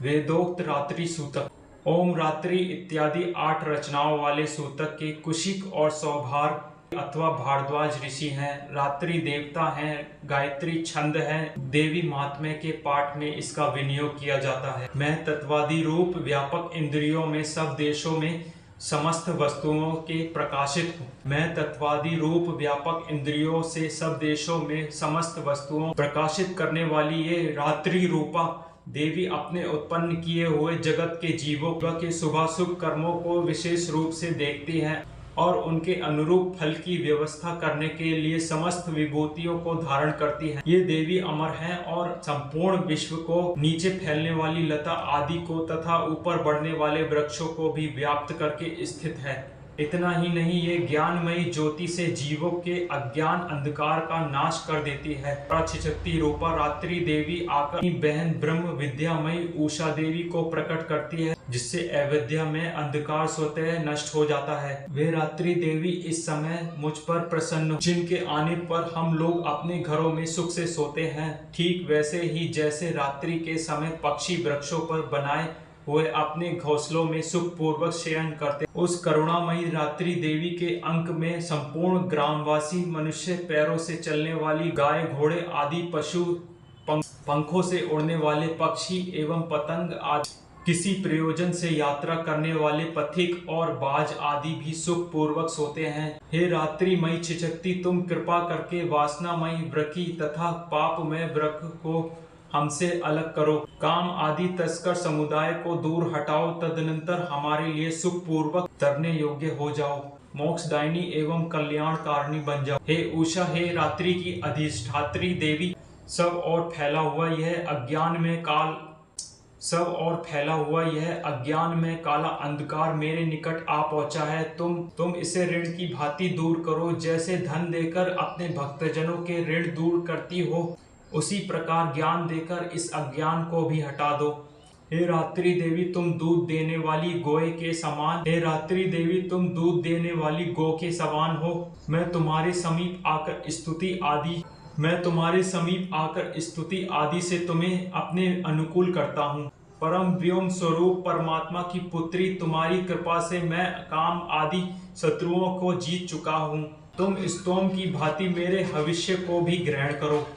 वेदोक्त रात्रि सूतक। ओम रात्रि इत्यादि 8 रचनाओं वाले सूतक के कुशिक और सौभार अथवा भारद्वाज ऋषि हैं। रात्रि देवता हैं, गायत्री छंद है, देवी महात्म्य के पाठ में इसका विनियोग किया जाता है। मैं तत्वादि रूप व्यापक इंद्रियों में सब देशों में समस्त वस्तुओं के प्रकाशित हूँ। मैं तत्वादि रूप व्यापक इंद्रियों से सब देशों में समस्त वस्तुओं प्रकाशित करने वाली ये रात्रि रूपा देवी अपने उत्पन्न किए हुए जगत के जीवों के शुभाशुभ कर्मों को विशेष रूप से देखती है और उनके अनुरूप फल की व्यवस्था करने के लिए समस्त विभूतियों को धारण करती है। ये देवी अमर हैं और संपूर्ण विश्व को, नीचे फैलने वाली लता आदि को तथा ऊपर बढ़ने वाले वृक्षों को भी व्याप्त करके स्थित है। इतना ही नहीं, ये ज्ञानमयी ज्योति से जीवों के अज्ञान अंधकार का नाश कर देती है। प्राचिशक्ति रूपा रात्रि देवी आकर अपनी बहन ब्रह्म विद्यामयी उषा देवी को प्रकट करती है, जिससे अविद्या में अंधकार स्वतः नष्ट हो जाता है। वे रात्रि देवी इस समय मुझ पर प्रसन्न, जिनके आने पर हम लोग अपने घरों में सुख से सोते हैं, ठीक वैसे ही जैसे रात्रि के समय पक्षी वृक्षों पर बनाए हुए अपने घोंसलों में सुख पूर्वक शयन करते। उस करुणामयी रात्रि देवी के अंक में संपूर्ण ग्रामवासी मनुष्य, पैरों से चलने वाली गाय घोड़े आदि पशु, पंखों से उड़ने वाले पक्षी एवं पतंग आदि, किसी प्रयोजन से यात्रा करने वाले पथिक और बाज आदि भी सुख पूर्वक सोते हैं। हे रात्रि मई छिचक्ति, तुम कृपा करके वासनामयी वृकी तथा पापमय वृक को हमसे अलग करो। काम आदि तस्कर समुदाय को दूर हटाओ, तदनंतर हमारे लिए सुख पूर्वक तरने योग्य हो जाओ, मोक्षदायिनी एवं कल्याणकारिणी बन जाओ। हे उषा, हे रात्रि की अधिष्ठात्री देवी, सब और फैला हुआ यह अज्ञान में काला अंधकार मेरे निकट आ पहुंचा है। तुम इसे ऋण की भांति दूर करो। जैसे धन देकर अपने भक्तजनों के ऋण दूर करती हो, उसी प्रकार ज्ञान देकर इस अज्ञान को भी हटा दो। हे रात्रि देवी, तुम दूध देने वाली गो के समान हो। मैं तुम्हारे समीप आकर स्तुति आदि से तुम्हें अपने अनुकूल करता हूँ। परम व्योम स्वरूप परमात्मा की पुत्री, तुम्हारी कृपा से मैं काम आदि शत्रुओं को जीत चुका हूँ। तुम स्तोम की भांति मेरे भविष्य को भी ग्रहण करो।